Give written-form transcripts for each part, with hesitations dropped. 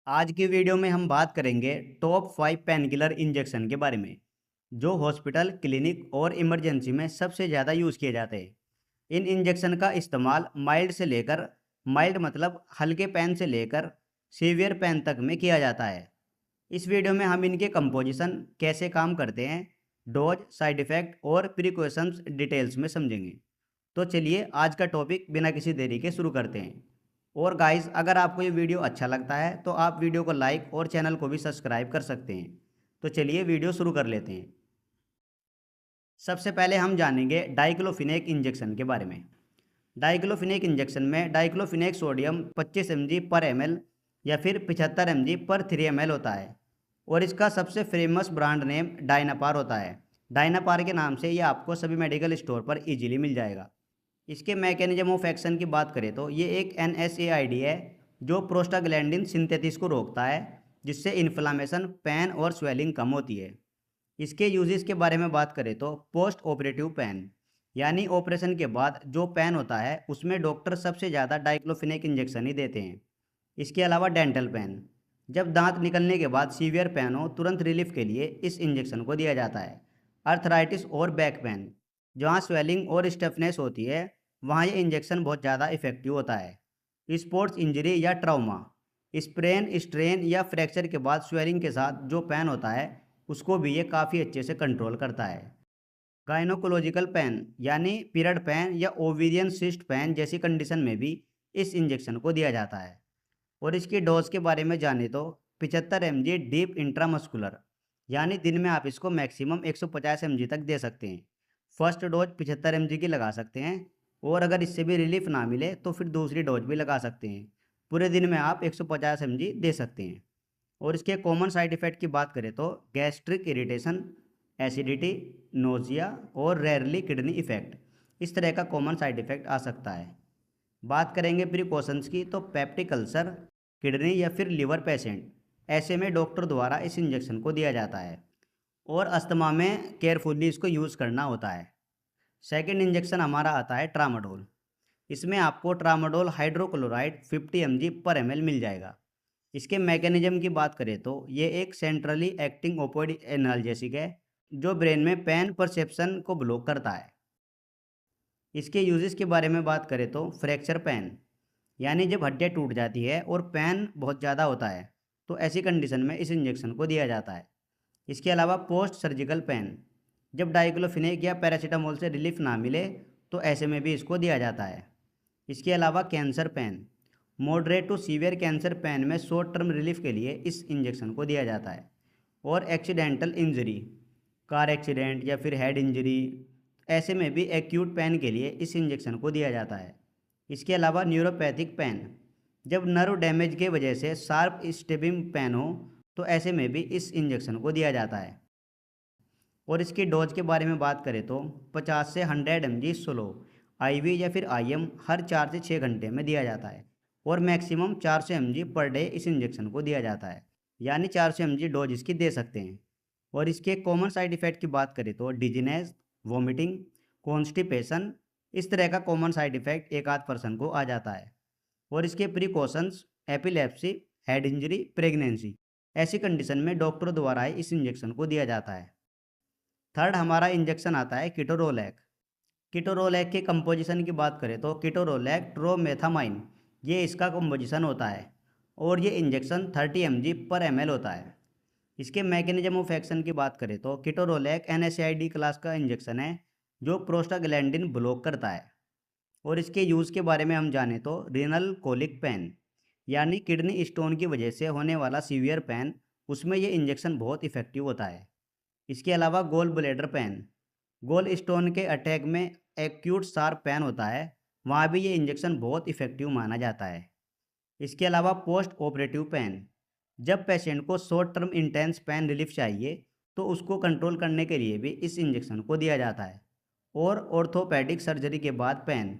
आज की वीडियो में हम बात करेंगे टॉप 5 पेनकिलर इंजेक्शन के बारे में जो हॉस्पिटल, क्लिनिक और इमरजेंसी में सबसे ज़्यादा यूज़ किए जाते हैं। इन इंजेक्शन का इस्तेमाल माइल्ड से लेकर माइल्ड मतलब हल्के पेन से लेकर सीवियर पेन तक में किया जाता है। इस वीडियो में हम इनके कंपोजिशन, कैसे काम करते हैं, डोज, साइड इफ़ेक्ट और प्रिकॉशंस डिटेल्स में समझेंगे। तो चलिए आज का टॉपिक बिना किसी देरी के शुरू करते हैं। और गाइस, अगर आपको ये वीडियो अच्छा लगता है तो आप वीडियो को लाइक और चैनल को भी सब्सक्राइब कर सकते हैं। तो चलिए वीडियो शुरू कर लेते हैं। सबसे पहले हम जानेंगे डाइक्लोफिनेक इंजेक्शन के बारे में। डाइक्लोफिनेक इंजेक्शन में डाइक्लोफिनेक सोडियम 25 mg पर ml या फिर 75 mg पर 3 ml होता है। और इसका सबसे फेमस ब्रांड नेम डायनापार होता है। डायनापार के नाम से ये आपको सभी मेडिकल स्टोर पर इजीली मिल जाएगा। इसके मैकेनिज्म ऑफ एक्शन की बात करें तो ये एक NSAID है जो प्रोस्टाग्लैंडिन सिंथेसिस को रोकता है, जिससे इन्फ्लामेशन, पेन और स्वेलिंग कम होती है। इसके यूजेस के बारे में बात करें तो पोस्ट ऑपरेटिव पेन यानी ऑपरेशन के बाद जो पेन होता है उसमें डॉक्टर सबसे ज़्यादा डाइक्लोफिनेक इंजेक्शन ही देते हैं। इसके अलावा डेंटल पेन, जब दांत निकलने के बाद सीवियर पेन हो, तुरंत रिलीफ के लिए इस इंजेक्शन को दिया जाता है। अर्थराइटिस और बैक पेन, जहाँ स्वेलिंग और स्टिफनेस होती है, वहाँ ये इंजेक्शन बहुत ज़्यादा इफेक्टिव होता है। स्पोर्ट्स इंजरी या ट्रॉमा, स्प्रेन, स्ट्रेन या फ्रैक्चर के बाद स्वेलिंग के साथ जो पेन होता है उसको भी ये काफ़ी अच्छे से कंट्रोल करता है। गायनोकोलॉजिकल पेन यानी पीरियड पेन या ओवेरियन सिस्ट पेन जैसी कंडीशन में भी इस इंजेक्शन को दिया जाता है। और इसकी डोज के बारे में जाने तो 75 mg डीप इंट्रामस्कुलर, यानी दिन में आप इसको मैक्सिमम 150 mg तक दे सकते हैं। फर्स्ट डोज 75 mg की लगा सकते हैं और अगर इससे भी रिलीफ ना मिले तो फिर दूसरी डोज भी लगा सकते हैं। पूरे दिन में आप 150 mg दे सकते हैं। और इसके कॉमन साइड इफ़ेक्ट की बात करें तो गैस्ट्रिक इरिटेशन, एसिडिटी, नोजिया और रेयरली किडनी इफ़ेक्ट, इस तरह का कॉमन साइड इफ़ेक्ट आ सकता है। बात करेंगे प्रिकॉशंस की तो पेप्टिक अल्सर, किडनी या फिर लिवर पेशेंट, ऐसे में डॉक्टर द्वारा इस इंजेक्शन को दिया जाता है और अस्थमा में केयरफुली इसको यूज़ करना होता है। सेकंड इंजेक्शन हमारा आता है ट्रामाडोल। इसमें आपको ट्रामाडोल हाइड्रोक्लोराइड 50 mg पर ml मिल जाएगा। इसके मैकेनिज्म की बात करें तो ये एक सेंट्रली एक्टिंग ओपियोइड एनाल्जेसिक है जो ब्रेन में पेन परसेप्शन को ब्लॉक करता है। इसके यूजेस के बारे में बात करें तो फ्रैक्चर पेन, यानी जब हड्डियाँ टूट जाती है और पेन बहुत ज़्यादा होता है तो ऐसी कंडीशन में इस इंजेक्शन को दिया जाता है। इसके अलावा पोस्ट सर्जिकल पेन, जब डाइक्लोफिनेक या पैरासीटामोल से रिलीफ ना मिले तो ऐसे में भी इसको दिया जाता है। इसके अलावा cancer pain, moderate to severe cancer pain में शॉर्ट टर्म रिलीफ के लिए इस इंजेक्शन को दिया जाता है। और एक्सीडेंटल इंजरी, कार एक्सीडेंट या फिर हेड इंजरी, ऐसे में भी एक्यूट पेन के लिए इस इंजेक्शन को दिया जाता है। इसके अलावा न्यूरोपैथिक पेन, जब नर्व डैमेज के वजह से शार्प स्टेबिंग पेन हो तो ऐसे में भी इस इंजेक्शन को दिया जाता है। और इसकी डोज के बारे में बात करें तो 50 से 100 mg स्लो IV या फिर IM हर 4 से 6 घंटे में दिया जाता है और मैक्सिमम 400 mg पर डे इस इंजेक्शन को दिया जाता है, यानी 400 mg डोज इसकी दे सकते हैं। और इसके कॉमन साइड इफ़ेक्ट की बात करें तो डिजीनेस, वोमिटिंग, कॉन्स्टिपेशन, इस तरह का कॉमन साइड इफ़ेक्ट एक आध पर्सन को आ जाता है। और इसके precautions, epilepsy, head injury, pregnancy, ऐसी कंडीशन में डॉक्टर द्वारा ही इस इंजेक्शन को दिया जाता है। थर्ड हमारा इंजेक्शन आता है किटोरोलैक। किटोरोलैक के कंपोजिशन की बात करें तो किटोरोलैक ट्रोमेथामाइन, ये इसका कंपोजिशन होता है और ये इंजेक्शन 30 mg पर ml होता है। इसके मैकेनिज्म ऑफ एक्शन की बात करें तो किटोरोलैक NSAID क्लास का इंजेक्शन है जो प्रोस्टाग्लैंडिन ब्लॉक करता है। और इसके यूज़ के बारे में हम जाने तो रीनल कोलिक पेन, यानी किडनी स्टोन की वजह से होने वाला सीवियर पेन, उसमें ये इंजेक्शन बहुत इफेक्टिव होता है। इसके अलावा गोल ब्लैडर पेन, गोल स्टोन के अटैक में एक्यूट शार्प पेन होता है, वहाँ भी ये इंजेक्शन बहुत इफेक्टिव माना जाता है। इसके अलावा पोस्ट ऑपरेटिव पेन, जब पेशेंट को short term intense pain relief चाहिए तो उसको कंट्रोल करने के लिए भी इस इंजेक्शन को दिया जाता है। और ऑर्थोपेडिक सर्जरी के बाद पेन,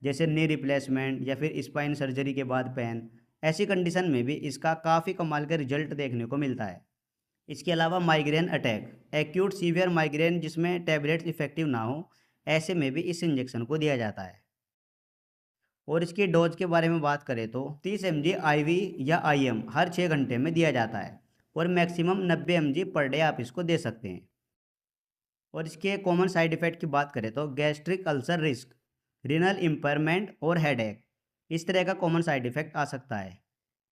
जैसे नी रिप्लेसमेंट या फिर स्पाइन सर्जरी के बाद पेन, ऐसी कंडीशन में भी इसका काफ़ी कमाल का रिजल्ट देखने को मिलता है। इसके अलावा migraine attack, acute severe migraine जिसमें टैबलेट्स इफेक्टिव ना हो, ऐसे में भी इस इंजेक्शन को दिया जाता है। और इसकी डोज के बारे में बात करें तो 30 mg IV या IM हर 6 घंटे में दिया जाता है और मैक्सिमम 90 mg पर डे आप इसको दे सकते हैं। और इसके कॉमन साइड इफ़ेक्ट की बात करें तो gastric ulcer risk, renal impairment और हेडेक, इस तरह का कॉमन साइड इफ़ेक्ट आ सकता है।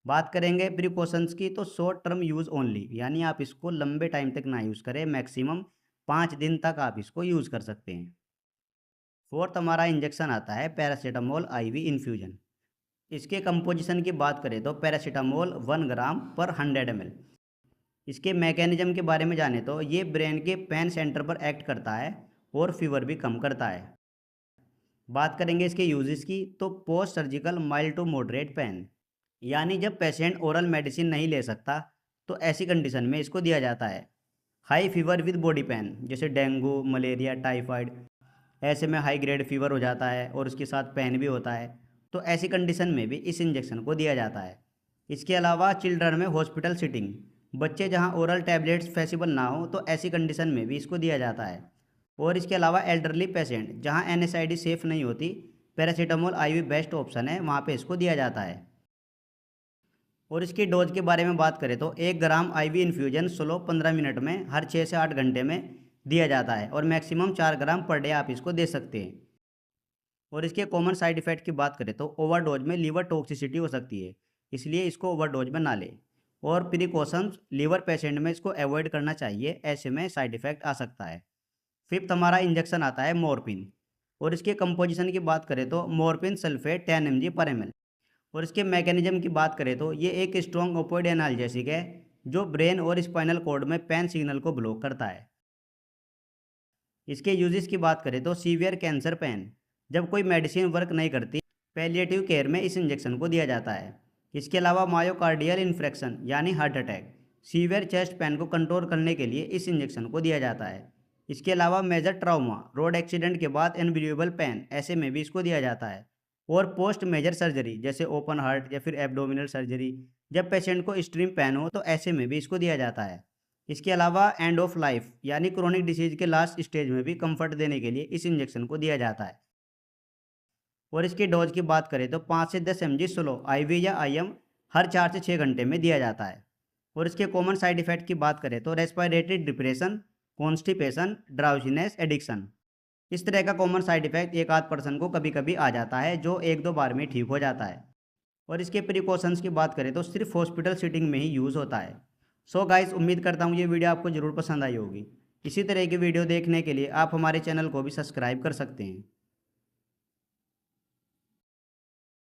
बात करेंगे प्रिकॉशंस की तो शॉर्ट टर्म यूज़ ओनली, यानी आप इसको लंबे टाइम तक ना यूज़ करें, मैक्सिमम 5 दिन तक आप इसको यूज़ कर सकते हैं। फोर्थ हमारा इंजेक्शन आता है पैरासीटामोल IV इन्फ्यूजन। इसके कंपोजिशन की बात करें तो पैरासीटामोल 1 ग्राम पर 100 ml। इसके मैकेनिज्म के बारे में जाने तो ये ब्रेन के पेन सेंटर पर एक्ट करता है और फीवर भी कम करता है। बात करेंगे इसके यूजेस की तो post surgical mild to moderate pain, यानी जब पेशेंट ओरल मेडिसिन नहीं ले सकता तो ऐसी कंडीशन में इसको दिया जाता है। High fever with body pain जैसे डेंगू, मलेरिया, टाइफाइड, ऐसे में हाई ग्रेड फीवर हो जाता है और उसके साथ पेन भी होता है, तो ऐसी कंडीशन में भी इस इंजेक्शन को दिया जाता है। इसके अलावा चिल्ड्रन में हॉस्पिटल सिटिंग, बच्चे जहां ओरल टैबलेट्स फेसिबल ना हो तो ऐसी कंडीशन में भी इसको दिया जाता है। और इसके अलावा एल्डरली पेशेंट जहां NSAID सेफ़ नहीं होती, पैरासीटामोल IV बेस्ट ऑप्शन है, वहाँ पे इसको दिया जाता है। और इसकी डोज के बारे में बात करें तो 1 ग्राम IV इन्फ्यूजन स्लो 15 मिनट में हर 6 से 8 घंटे में दिया जाता है और मैक्सिमम 4 ग्राम पर डे आप इसको दे सकते हैं। और इसके कॉमन साइड इफ़ेक्ट की बात करें तो ओवरडोज में लीवर टॉक्सिसिटी हो सकती है, इसलिए इसको ओवरडोज में ना लें। और प्रिकॉशंस, लीवर पेशेंट में इसको अवॉइड करना चाहिए, ऐसे में साइड इफ़ेक्ट आ सकता है। फिफ्थ हमारा इंजेक्शन आता है मॉर्फिन। और इसके कंपोजिशन की बात करें तो मॉर्फिन सल्फेट 10 mg पर ml। और इसके मैकेनिज्म की बात करें तो ये एक स्ट्रॉन्ग ओपोइड एनाल्जेसिक है जो ब्रेन और स्पाइनल कॉर्ड में पेन सिग्नल को ब्लॉक करता है। इसके यूजेस की बात करें तो सीवियर कैंसर पेन, जब कोई मेडिसिन वर्क नहीं करती, पैलिएटिव केयर में इस इंजेक्शन को दिया जाता है। इसके अलावा मायोकार्डियल इन्फ्रेक्शन यानी heart attack, severe chest pain को कंट्रोल करने के लिए इस इंजेक्शन को दिया जाता है। इसके अलावा मेजर ट्रॉमा, रोड एक्सीडेंट के बाद अनबिलीवेबल पेन, ऐसे में भी इसको दिया जाता है। और पोस्ट मेजर सर्जरी जैसे ओपन हार्ट या फिर एब्डोमिनल सर्जरी, जब पेशेंट को एक्सट्रीम पेन हो तो ऐसे में भी इसको दिया जाता है। इसके अलावा एंड ऑफ लाइफ यानी क्रोनिक डिसीज के लास्ट स्टेज में भी कंफर्ट देने के लिए इस इंजेक्शन को दिया जाता है। और इसकी डोज की बात करें तो 5 से 10 mg स्लो IV या IM हर 4 से 6 घंटे में दिया जाता है। और इसके कॉमन साइड इफ़ेक्ट की बात करें तो respiratory depression, constipation, drowsiness, addiction, इस तरह का कॉमन साइड इफ़ेक्ट एक आध पर्सन को कभी कभी आ जाता है जो 1-2 बार में ठीक हो जाता है। और इसके प्रिकॉशंस की बात करें तो सिर्फ हॉस्पिटल सीटिंग में ही यूज़ होता है। सो गाइस, उम्मीद करता हूँ ये वीडियो आपको ज़रूर पसंद आई होगी। इसी तरह की वीडियो देखने के लिए आप हमारे चैनल को भी सब्सक्राइब कर सकते हैं।